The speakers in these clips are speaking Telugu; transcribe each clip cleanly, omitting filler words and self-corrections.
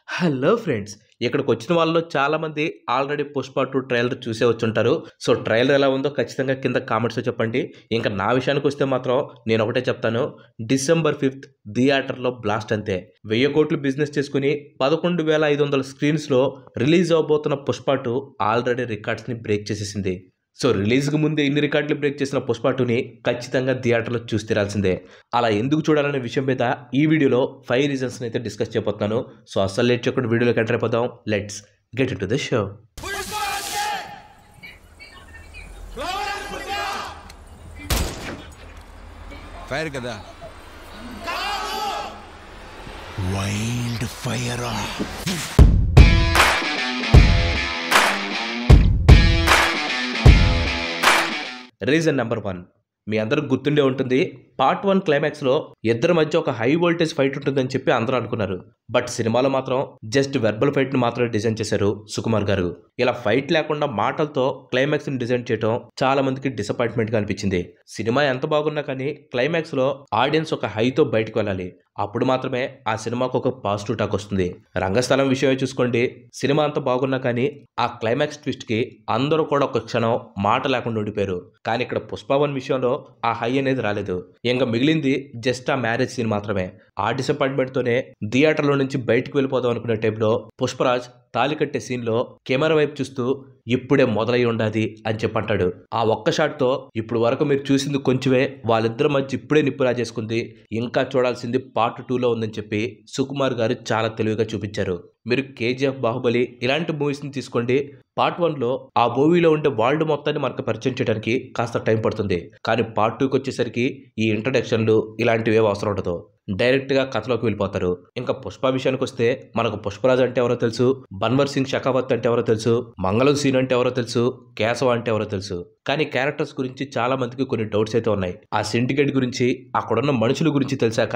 హలో ఫ్రెండ్స్, ఇక్కడికి వచ్చిన వాళ్ళలో చాలా మంది ఆల్రెడీ పుష్ప 2 ట్రైలర్ చూసే వచ్చుంటారు. సో ట్రైలర్ ఎలా ఉందో ఖచ్చితంగా కింద కామెంట్స్లో చెప్పండి. ఇంకా నా విషయానికి వస్తే మాత్రం నేను ఒకటే చెప్తాను, December 5th థియేటర్లో బ్లాస్ట్ అంతే. 1000 కోట్లు బిజినెస్ చేసుకుని 11,500 స్క్రీన్స్లో రిలీజ్ అవబోతున్న పుష్ప 2 ఆల్రెడీ రికార్డ్స్ని బ్రేక్ చేసేసింది. సో రిలీజ్కి ముందే ఇన్ని రికార్డులు బ్రేక్ చేసిన పుష్ప 2ని ఖచ్చితంగా థియేటర్లో చూసి తీరాల్సిందే. అలా ఎందుకు చూడాలనే విషయం మీద ఈ వీడియోలో 5 రీజన్స్ని అయితే డిస్కస్ చేయబోతున్నాను. సో అస్సలు లేట్ చేయకుండా వీడియోలోకి ఎంటర్ అయిపోదాం. Let's get in to the show. Fire కదా, వైల్డ్ ఫైర్. రీజన్ నెంబర్ 1 మీ అందరికి గుర్తుండే ఉంటుంది. పార్ట్ 1 క్లైమాక్స్లో ఇద్దరి మధ్య ఒక హై వోల్టేజ్ ఫైట్ ఉంటుందని చెప్పి అందరూ అనుకున్నారు. బట్ సినిమాలో మాత్రం జస్ట్ వెర్బల్ ఫైట్ని మాత్రమే డిజైన్ చేశారు సుకుమార్ గారు. ఇలా ఫైట్ లేకుండా మాటలతో క్లైమాక్స్ని డిజైన్ చేయడం చాలా మందికి డిసప్పాయింట్మెంట్గా అనిపించింది. సినిమా ఎంత బాగున్నా కానీ క్లైమాక్స్లో ఆడియన్స్ ఒక హైతో బయటకు వెళ్ళాలి. అప్పుడు మాత్రమే ఆ సినిమాకు ఒక పాజిటివ్ టాక్ వస్తుంది. రంగస్థలం విషయమే చూసుకోండి, సినిమా అంత బాగున్నా కానీ ఆ క్లైమాక్స్ ట్విస్ట్కి అందరూ కూడా ఒక క్షణం మాట లేకుండా ఉండిపోయారు. కానీ ఇక్కడ పుష్ప 1 విషయంలో ఆ హై అనేది రాలేదు. ఇంకా మిగిలింది జస్ట్ ఆ మ్యారేజ్ సీన్ మాత్రమే. ఆ డిసప్పాయింట్మెంట్తోనే థియేటర్లో నుంచి బయటకు వెళ్ళిపోదాం అనుకునే టైంలో పుష్పరాజ్ తాలి కట్టే సీన్లో కెమెరా వైపు చూస్తూ ఇప్పుడే మొదలై ఉండాది అని చెప్పంటాడు. ఆ ఒక్క షాట్తో ఇప్పుడు వరకు మీరు చూసింది కొంచెమే, వాళ్ళిద్దరి మధ్య ఇప్పుడే నిప్పు రాజేసుకుంది, ఇంకా చూడాల్సింది పార్ట్ 2లో ఉందని చెప్పి సుకుమార్ గారు చాలా తెలివిగా చూపించారు. మీరు కేజీఎఫ్, బాహుబలి ఇలాంటి మూవీస్ని తీసుకోండి. పార్ట్ 1లో ఆ మూవీలో ఉండే వరల్డ్ మొత్తాన్ని మనకు పరిచయం చేయడానికి కాస్త టైం పడుతుంది. కానీ పార్ట్ 2కి వచ్చేసరికి ఈ ఇంట్రడక్షన్లు ఇలాంటివి అవసరం ఉండదు, డైరెక్ట్గా కథలోకి వెళ్ళిపోతారు. ఇంకా పుష్ప విషయానికి వస్తే మనకు పుష్పరాజ్ అంటే ఎవరో తెలుసు, బన్వర్ సింగ్ షకావత్ అంటే ఎవరో తెలుసు, మంగళం సీన్ అంటే ఎవరో తెలుసు, కేశవ అంటే ఎవరో తెలుసు. కానీ క్యారెక్టర్స్ గురించి చాలా మందికి కొన్ని డౌట్స్ అయితే ఉన్నాయి. ఆ సిండికేట్ గురించి, అక్కడున్న మనుషుల గురించి తెలిసాక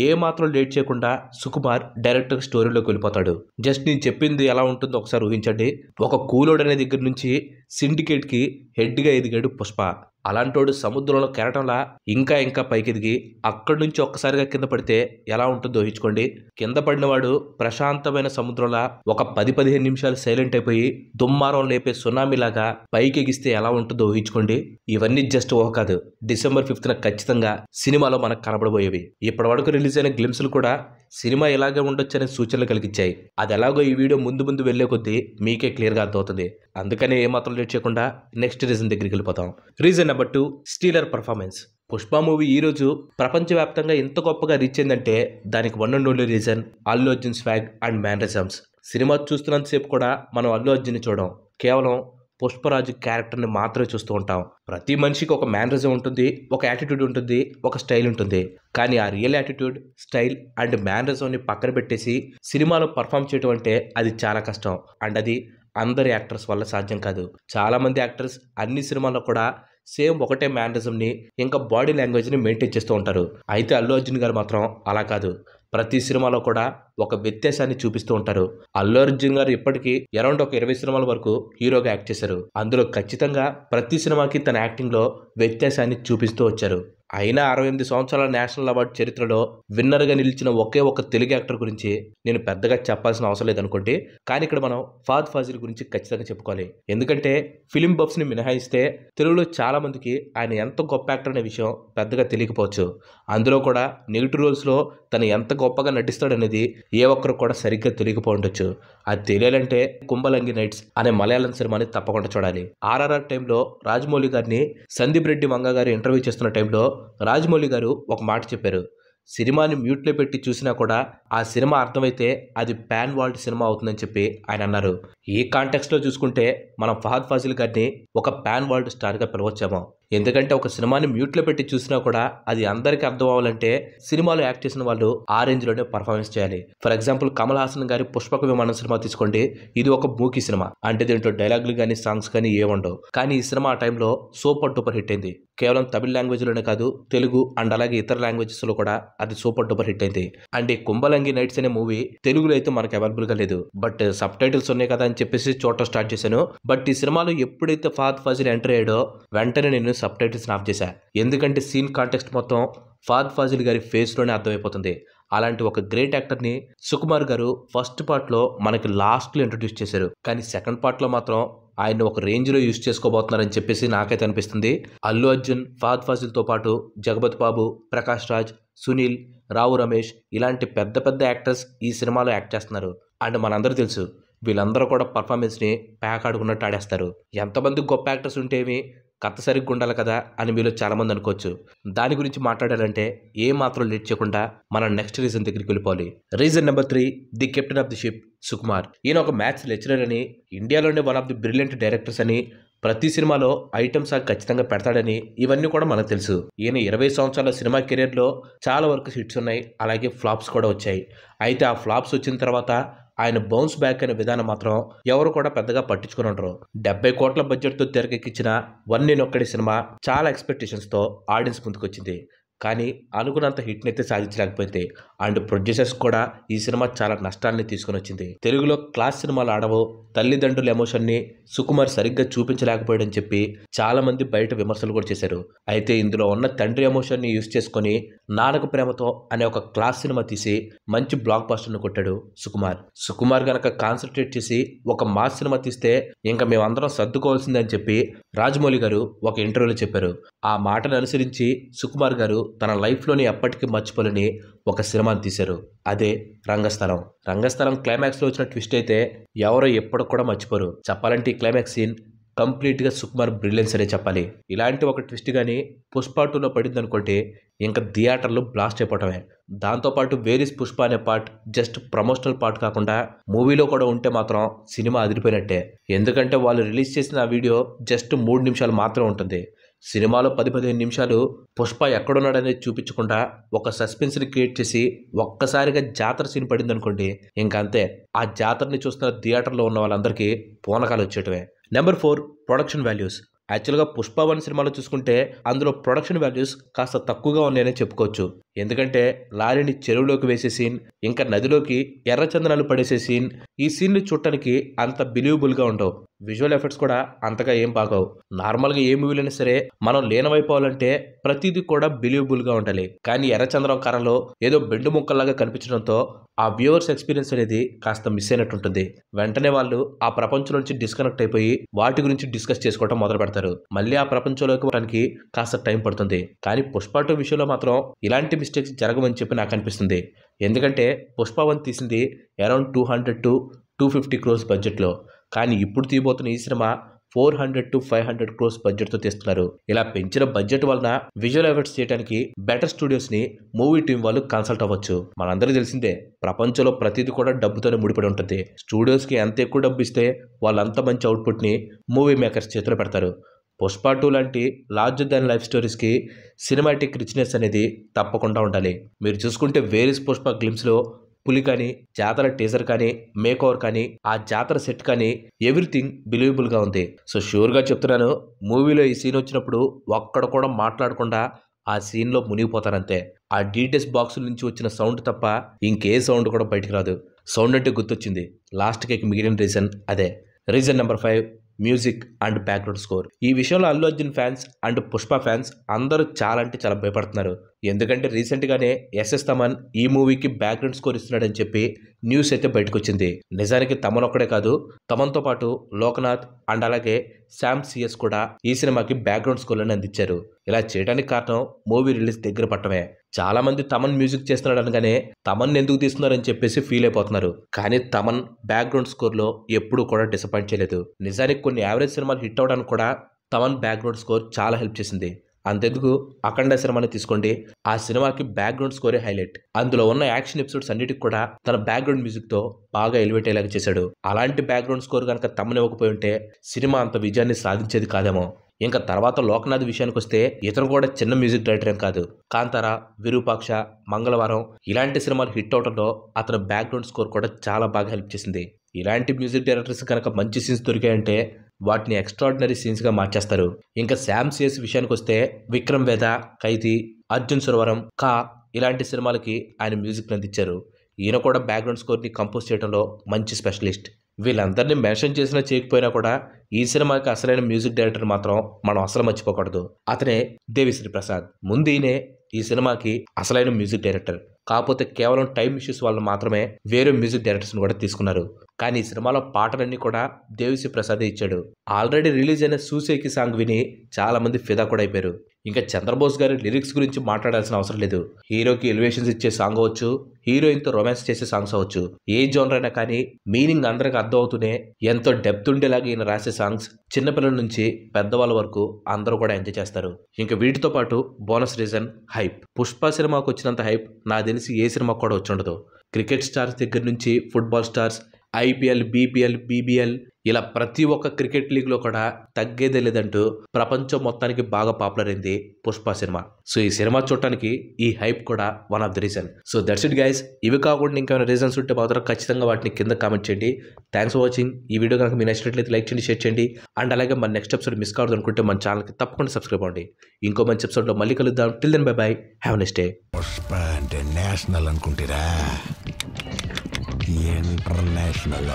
ఏ మాత్రం లేట్ చేయకుండా సుకుమార్ డైరెక్టర్ స్టోరీలోకి వెళ్ళిపోతాడు. జస్ట్ నేను చెప్పింది ఎలా ఉంటుందో ఒకసారి ఊహించండి. ఒక కూలోడ్ అనే దగ్గర నుంచి సిండికేట్కి హెడ్గా ఎదిగాడు పుష్ప. అలాంటోడు సముద్రంలో కెరటంలా ఇంకా ఇంకా పైకెదిగి అక్కడి నుంచి ఒక్కసారిగా కింద పడితే ఎలా ఉంటుందో ఊహించుకోండి. కింద పడినవాడు ప్రశాంతమైన సముద్రంలా ఒక 10-15 నిమిషాలు సైలెంట్ అయిపోయి దుమ్మారం లేపే సునామీలాగా పైకి ఎగిస్తే ఎలా ఉంటుందో ఊహించుకోండి. ఇవన్నీ జస్ట్ ఊహ కాదు, December 5th ఖచ్చితంగా సినిమాలో మనకు కనబడబోయేవి. ఇప్పటి వరకు రిలీజ్ అయిన గ్లిమ్స్లు కూడా సినిమా ఇలాగే ఉండొచ్చనే సూచనలు కలిగించాయి. అది ఎలాగో ఈ వీడియో ముందు వెళ్లే కొద్దీ మీకే క్లియర్గా అర్థమవుతుంది. అందుకనే ఏమాత్రం లేట్ చేయకుండా నెక్స్ట్ రీజన్ దగ్గరికి వెళ్ళిపోతాం. Reason number 2, stellar performance. Pushpa movie ఈ రోజు ప్రపంచవ్యాప్తంగా ఎంత గొప్పగా రీచ్ అయిందంటే దానికి one and only reason Allu Arjun swag and mannerisms. Cinema చూస్తున్నంతసేపు కూడా మనం అల్లు అర్జున్ని చూడం, కేవలం పుష్పరాజు క్యారెక్టర్ని మాత్రమే చూస్తూ ఉంటాం. ప్రతి మనిషికి ఒక మేనరిజం ఉంటుంది, ఒక యాటిట్యూడ్ ఉంటుంది, ఒక స్టైల్ ఉంటుంది. కానీ ఆ రియల్ యాటిట్యూడ్, స్టైల్ అండ్ మేనరిజంని పక్కన పెట్టేసి సినిమాలో పర్ఫామ్ చేయడం అంటే అది చాలా కష్టం. అండ్ అది అందరి యాక్టర్స్ వల్ల సాధ్యం కాదు. చాలా మంది యాక్టర్స్ అన్ని సినిమాల్లో కూడా సేమ్ ఒకటే మేనరిజంని ఇంకా బాడీ లాంగ్వేజ్ని మెయింటైన్ చేస్తూ ఉంటారు. అయితే అల్లు అర్జున్ గారు మాత్రం అలా కాదు, ప్రతి సినిమాలో కూడా ఒక వ్యత్యాసాన్ని చూపిస్తూ ఉంటారు. అల్లు అర్జున్ గారు ఇప్పటికీ అరౌండ్ ఒక 20 సినిమాల వరకు హీరోగా యాక్ట్ చేశారు. అందులో ఖచ్చితంగా ప్రతి సినిమాకి తన యాక్టింగ్లో వ్యత్యాసాన్ని చూపిస్తూ వచ్చారు. అయినా 68 సంవత్సరాల నేషనల్ అవార్డు చరిత్రలో విన్నర్గా నిలిచిన ఒకే ఒక తెలుగు యాక్టర్ గురించి నేను పెద్దగా చెప్పాల్సిన అవసరం లేదనుకోండి. కానీ ఇక్కడ మనం ఫహద్ ఫాజిల్ గురించి ఖచ్చితంగా చెప్పుకోవాలి. ఎందుకంటే ఫిలిం బఫ్స్ని మినహాయిస్తే తెలుగులో చాలా మందికి ఆయన ఎంత గొప్ప యాక్టర్ అనే విషయం పెద్దగా తెలియకపోవచ్చు. అందులో కూడా నెగిటివ్ రోల్స్లో తను ఎంత గొప్పగా నటిస్తాడనేది ఏ ఒక్కరు కూడా సరిగ్గా తెలియకపోవచ్చు. అది తెలియాలంటే కుంభలంగి నైట్స్ అనే మలయాళం సినిమాని తప్పకుండా చూడాలి. ఆర్ఆర్ఆర్ టైంలో రాజమౌళి గారిని సందీప్ రెడ్డి వంగ గారు ఇంటర్వ్యూ చేస్తున్న టైంలో రాజమౌళి గారు ఒక మాట చెప్పారు, సినిమాని మ్యూట్లో పెట్టి చూసినా కూడా ఆ సినిమా అర్థమైతే అది పాన్ వరల్డ్ సినిమా అవుతుందని చెప్పి ఆయన అన్నారు. ఈ కాంటెక్స్ట్లో చూసుకుంటే మనం ఫహద్ ఫాజిల్ గారిని ఒక పాన్ వరల్డ్ స్టార్గా పిలవచ్చాము. ఎందుకంటే ఒక సినిమాని మ్యూట్లో పెట్టి చూసినా కూడా అది అందరికీ అర్థం అవ్వాలంటే సినిమాలో యాక్ట్ చేసిన వాళ్ళు ఆ రేంజ్లోనే పర్ఫార్మెన్స్ చేయాలి. ఫర్ ఎగ్జాంపుల్ కమల్ హాసన్ గారి పుష్పక విమానం సినిమా తీసుకోండి. ఇది ఒక మూకీ సినిమా, అంటే దీంట్లో డైలాగులు కానీ సాంగ్స్ కానీ ఏముండవు. కానీ ఈ సినిమా ఆ టైంలో సూపర్ డూపర్ హిట్ అయింది. కేవలం తమిళ లాంగ్వేజ్లోనే కాదు, తెలుగు అండ్ అలాగే ఇతర లాంగ్వేజెస్లో కూడా అది సూపర్ డూపర్ హిట్ అయింది. అండ్ ఈ కుంభలంగి నైట్స్ అనే మూవీ తెలుగులో అయితే మనకు అవైలబుల్గా లేదు. బట్ సబ్ టైటిల్స్ ఉన్నాయి కదా అని చెప్పేసి చూడటం స్టార్ట్ చేశాను. బట్ ఈ సినిమాలో ఎప్పుడైతే ఫహద్ ఫాజిల్ ఎంటర్ అయ్యాడో వెంటనే నేను సబ్ టైటిల్స్ ఆఫ్ చేశా. ఎందుకంటే సీన్ కాంటెక్స్ట్ మొత్తం ఫహద్ ఫాజిల్ గారి ఫేస్లోనే అర్థమైపోతుంది. అలాంటి ఒక గ్రేట్ యాక్టర్ని సుకుమార్ గారు ఫస్ట్ పార్ట్లో మనకి లాస్ట్లో ఇంట్రడ్యూస్ చేశారు. కానీ సెకండ్ పార్ట్లో మాత్రం ఆయన ఒక రేంజ్లో యూజ్ చేసుకోబోతున్నారని చెప్పేసి నాకైతే అనిపిస్తుంది. అల్లు అర్జున్, ఫహద్ ఫాసిల్తో పాటు జగపతి బాబు, ప్రకాష్ రాజ్, సునీల్, రావు రమేష్ ఇలాంటి పెద్ద పెద్ద యాక్టర్స్ ఈ సినిమాలో యాక్ట్ చేస్తున్నారు. అండ్ మనందరూ తెలుసు వీళ్ళందరూ కూడా పర్ఫార్మెన్స్ని ప్యాక్ ఆడుకున్నట్టు ఆడేస్తారు. ఎంతమంది గొప్ప యాక్టర్స్ ఉంటేవి కథ సరిగ్గా ఉండాలి కదా అని మీలో చాలామంది అనుకోవచ్చు. దాని గురించి మాట్లాడాలంటే ఏ మాత్రం లేట్ చేయకుండా మనం నెక్స్ట్ రీజన్ దగ్గరికి వెళ్ళిపోవాలి. Reason number 3, the captain of the ship Sukumar. ఈయన ఒక మ్యాథ్స్ లెక్చరర్ అని, ఇండియాలోనే one of the brilliant directors అని, ప్రతి సినిమాలో ఐటమ్ సాంగ్ ఖచ్చితంగా పెడతాడని ఇవన్నీ కూడా మనకు తెలుసు. ఈయన 20 సంవత్సరాల సినిమా కెరీర్లో చాలా వరకు హిట్స్ ఉన్నాయి, అలాగే ఫ్లాప్స్ కూడా వచ్చాయి. అయితే ఆ ఫ్లాప్స్ వచ్చిన తర్వాత ఆయన బౌన్స్ బ్యాక్ అనే విధానం మాత్రం ఎవరు కూడా పెద్దగా పట్టించుకుని ఉండరు. 70 కోట్ల బడ్జెట్తో తెరకెక్కించిన వన్ నేను ఒక్కడి సినిమా చాలా ఎక్స్పెక్టేషన్స్తో ఆడియన్స్ ముందుకు వచ్చింది. కానీ అనుకున్నంత హిట్ని అయితే సాధించలేకపోయింది. అండ్ ప్రొడ్యూసర్స్ కూడా ఈ సినిమా చాలా నష్టాన్ని తీసుకుని వచ్చింది. తెలుగులో క్లాస్ సినిమాలు ఆడవు, తల్లిదండ్రుల ఎమోషన్ని సుకుమార్ సరిగ్గా చూపించలేకపోయాడని చెప్పి చాలా మంది బయట విమర్శలు కూడా చేశారు. అయితే ఇందులో ఉన్న తండ్రి ఎమోషన్ని యూజ్ చేసుకొని నాన్నకు ప్రేమతో అనే ఒక క్లాస్ సినిమా తీసి మంచి బ్లాక్ బస్టర్ను కొట్టాడు సుకుమార్. సుకుమార్ గనక కాన్సన్ట్రేట్ చేసి ఒక మాస్ సినిమా తీస్తే ఇంకా మేమందరం సర్దుకోవాల్సిందని చెప్పి రాజమౌళి గారు ఒక ఇంటర్వ్యూలో చెప్పారు. ఆ మాటను అనుసరించి సుకుమార్ గారు తన లైఫ్లోని ఎప్పటికీ మర్చిపోలేని ఒక సినిమాని తీశారు. అదే రంగస్థలం. రంగస్థలం క్లైమాక్స్లో వచ్చిన ట్విస్ట్ అయితే ఎవరో ఎప్పటికి కూడా మర్చిపోరు. చెప్పాలంటే ఈ క్లైమాక్స్ సీన్ కంప్లీట్గా సుకుమార్ బ్రిలియన్స్ అనే చెప్పాలి. ఇలాంటి ఒక ట్విస్ట్ కానీ పుష్ప 2లో పడింది అనుకుంటే ఇంకా థియేటర్లో బ్లాస్ట్ అయిపోవటమే. దాంతోపాటు వేరీస్ పుష్ప అనే పార్ట్ జస్ట్ ప్రమోషనల్ పార్ట్ కాకుండా మూవీలో కూడా ఉంటే మాత్రం సినిమా అదిరిపోయినట్టే. ఎందుకంటే వాళ్ళు రిలీజ్ చేసిన ఆ వీడియో జస్ట్ 3 నిమిషాలు మాత్రం ఉంటుంది. సినిమాలో 10-15 నిమిషాలు పుష్ప ఎక్కడున్నాడనేది చూపించకుండా ఒక సస్పెన్స్ని క్రియేట్ చేసి ఒక్కసారిగా జాతర సీన్ పడింది అనుకోండి, ఇంకా అంతే. ఆ జాతరని చూస్తున్న థియేటర్లో ఉన్న వాళ్ళందరికీ పూనకాలు వచ్చేటవే. Number 4, production values. యాక్చువల్గా పుష్ప 1 సినిమాలో చూసుకుంటే అందులో ప్రొడక్షన్ వాల్యూస్ కాస్త తక్కువగా ఉన్నాయనే చెప్పుకోవచ్చు. ఎందుకంటే లారీని చెరువులోకి వేసే సీన్, ఇంకా నదిలోకి ఎర్రచందనాలు పడేసే సీన్, ఈ సీన్లు చూడటానికి అంత బిలీవబుల్గా ఉండవు. విజువల్ ఎఫెక్ట్స్ కూడా అంతగా ఏం బాగోవు. నార్మల్గా ఏ మూవీలైనా సరే మనం లీనమైపోవాలంటే ప్రతిదీ కూడా బిలీవబుల్గా ఉండాలి. కానీ ఎర్రచంద్రం కర్రలో ఏదో బెండు ముక్కల్లాగా కనిపించడంతో ఆ వ్యూవర్స్ ఎక్స్పీరియన్స్ అనేది కాస్త మిస్ అయినట్టుంటుంది. వెంటనే వాళ్ళు ఆ ప్రపంచం నుంచి డిస్కనెక్ట్ అయిపోయి వాటి గురించి డిస్కస్ చేసుకోవడం మొదలు పెడతారు. మళ్ళీ ఆ ప్రపంచంలోకి రావడానికి కాస్త టైం పడుతుంది. కానీ పుష్ప 2 విషయంలో మాత్రం ఇలాంటి మిస్టేక్స్ జరగవని చెప్పి నాకు అనిపిస్తుంది. ఎందుకంటే పుష్ప 1 తీసింది అరౌండ్ 200 to 250 crores బడ్జెట్లో. కానీ ఇప్పుడు తీయబోతున్న ఈ సినిమా 400 to 500 crores బడ్జెట్తో తీస్తున్నారు. ఇలా పెంచిన బడ్జెట్ వలన విజువల్ ఎఫెక్ట్స్ చేయడానికి బెటర్ స్టూడియోస్ని మూవీ టీం వాళ్ళు కన్సల్ట్ అవ్వచ్చు. మనందరికీ తెలిసిందే ప్రపంచంలో ప్రతిదీ కూడా డబ్బుతోనే ముడిపడి ఉంటుంది. స్టూడియోస్కి ఎంత ఎక్కువ డబ్బు ఇస్తే వాళ్ళు అంత మంచి అవుట్పుట్ని మూవీ మేకర్స్ చేతిలో పెడతారు. పుష్ప 2 లాంటి లార్జర్ దాన్ లైఫ్ స్టోరీస్కి సినిమాటిక్ రిచ్నెస్ అనేది తప్పకుండా ఉండాలి. మీరు చూసుకుంటే వేరీస్ పుష్ప గ్లిమ్స్లో పులి కానీ, జాతర టీజర్ కానీ, మేకోవర్ కానీ, ఆ జాతర సెట్ కానీ ఎవ్రీథింగ్ బిలీవబుల్గా ఉంది. సో షూర్గా చెప్తున్నాను, మూవీలో ఈ సీన్ వచ్చినప్పుడు ఒక్కడ కూడా మాట్లాడకుండా ఆ సీన్లో మునిగిపోతారంతే. ఆ డీటెయిల్స్ బాక్స్ నుంచి వచ్చిన సౌండ్ తప్ప ఇంకే సౌండ్ కూడా బయటికి రాదు. సౌండ్ అంటే గుర్తొచ్చింది, లాస్ట్కి మిగిలిన రీజన్ అదే. Reason number 5, music and background score. ఈ విషయంలో Allu Arjun fans and Pushpa fans అందరూ చాలా అంటే చాలా భయపడుతున్నారు. ఎందుకంటే రీసెంట్గానే ఎస్ఎస్ తమన్ ఈ మూవీకి బ్యాక్గ్రౌండ్ స్కోర్ ఇస్తున్నాడని చెప్పి న్యూస్ అయితే బయటకు వచ్చింది. నిజానికి తమన్ ఒక్కడే కాదు, తమన్తో పాటు లోకనాథ్ అండ్ అలాగే శామ్ సిఎస్ కూడా ఈ సినిమాకి బ్యాక్గ్రౌండ్ స్కోర్లను అందించారు. ఇలా చేయడానికి కారణం మూవీ రిలీజ్ దగ్గర పట్టమే. చాలా మంది తమన్ మ్యూజిక్ చేస్తున్నాడు అనగానే తమన్ ఎందుకు తీస్తున్నారని చెప్పేసి ఫీల్ అయిపోతున్నారు. కానీ తమన్ బ్యాక్గ్రౌండ్ స్కోర్లో ఎప్పుడూ కూడా డిసప్పాయింట్ చేయలేదు. నిజానికి కొన్ని యావరేజ్ సినిమాలు హిట్ అవడానికి కూడా తమన్ బ్యాక్గ్రౌండ్ స్కోర్ చాలా హెల్ప్ చేసింది. అంతెందుకు అఖండ సినిమాని తీసుకోండి, ఆ సినిమాకి బ్యాక్గ్రౌండ్ స్కోరే హైలైట్. అందులో ఉన్న యాక్షన్ ఎపిసోడ్స్ అన్నిటికి కూడా తన బ్యాక్గ్రౌండ్ మ్యూజిక్తో బాగా ఎలివేట్ అయ్యేలాగా చేశాడు. అలాంటి బ్యాక్గ్రౌండ్ స్కోర్ కనుక తమన్ ఇవ్వకపోయి ఉంటే సినిమా అంత విజయాన్ని సాధించేది కాదేమో. ఇంకా తర్వాత లోకనాథ్ విషయానికి వస్తే ఇతను కూడా చిన్న మ్యూజిక్ డైరెక్టర్ ఏం కాదు. కాంతార, విరూపాక్ష, మంగళవారం ఇలాంటి సినిమాలు హిట్ అవడంలో అతని బ్యాక్గ్రౌండ్ స్కోర్ కూడా చాలా బాగా హెల్ప్ చేసింది. ఇలాంటి మ్యూజిక్ డైరెక్టర్స్ కనుక మంచి సీన్స్ దొరికాయంటే వాటిని ఎక్స్ట్రాడినరీ సీన్స్గా మార్చేస్తారు. ఇంకా శామ్ సిఎస్ విషయానికి వస్తే విక్రమ్ వేద, ఖైదీ, అర్జున్ సురవరం, కా ఇలాంటి సినిమాలకి ఆయన మ్యూజిక్ అందించారు. ఈయన కూడా బ్యాక్గ్రౌండ్ స్కోర్ని కంపోజ్ చేయడంలో మంచి స్పెషలిస్ట్. వీళ్ళందరినీ మెన్షన్ చేసినా చేయకపోయినా కూడా ఈ సినిమాకి అసలైన మ్యూజిక్ డైరెక్టర్ మాత్రం మనం అసలు మర్చిపోకూడదు. అతనే దేవిశ్రీ ప్రసాద్. ముందు ఈయనే ఈ సినిమాకి అసలైన మ్యూజిక్ డైరెక్టర్. కాకపోతే కేవలం టైం ఇష్యూస్ వల్ల మాత్రమే వేరే మ్యూజిక్ డైరెక్టర్స్ని కూడా తీసుకున్నారు. కానీ ఈ సినిమాలో పాటలన్నీ కూడా దేవిశ్రీ ప్రసాదే ఇచ్చాడు. ఆల్రెడీ రిలీజ్ అయిన సూసేకి సాంగ్ విని చాలా మంది ఫిదా కూడా అయిపోయారు. ఇంకా చంద్రబోస్ గారి లిరిక్స్ గురించి మాట్లాడాల్సిన అవసరం లేదు. హీరోకి ఎలివేషన్స్ ఇచ్చే సాంగ్ అవ్వచ్చు, హీరోయిన్తో రొమాన్స్ చేసే సాంగ్స్ అవ్వచ్చు, ఏ జోనర్ అయినా కానీ మీనింగ్ అందరికి అర్థం అవుతూనే ఎంతో డెప్త్ ఉండేలాగా ఈయన రాసే సాంగ్స్ చిన్నపిల్లల నుంచి పెద్దవాళ్ళ వరకు అందరూ కూడా ఎంజాయ్ చేస్తారు. ఇంకా వీటితో పాటు బోనస్ రీజన్ హైప్. పుష్ప సినిమాకు వచ్చినంత హైప్ నాకు తెలిసి ఏ సినిమాకు కూడా వచ్చి ఉండదు. క్రికెట్ స్టార్స్ దగ్గర నుంచి football stars, IPL, BPL, BBL ఇలా ప్రతి ఒక్క క్రికెట్ లీగ్లో కూడా తగ్గేదే లేదంటూ ప్రపంచం మొత్తానికి బాగా పాపులర్ అయింది పుష్ప సినిమా. సో ఈ సినిమా చూడటానికి ఈ హైప్ కూడా one of the reason. So that's it guys. ఇవి కాకుండా ఇంకేమైనా రీజన్స్ ఉంటే మాత్రం ఖచ్చితంగా వాటిని కింద కామెంట్ చేయండి. Thanks for watching. ఈ వీడియో కనుక మీకు నచ్చినట్లయితే లైక్ చేయండి, షేర్ చేయండి. అండ్ అలాగే మన నెక్స్ట్ ఎపిసోడ్ మిస్ కావద్దు అనుకుంటే మన ఛానల్కి తప్పకుండా సబ్స్క్రైబ్ అవ్వండి. ఇంకో మంచి ఎపిసోడ్లో మళ్ళీ కలుద్దాం. Till then bye bye, have a nice day. Pushpa అంటే నేషనల్ అనుకుంటారా? ఇంటర్నేషనల్.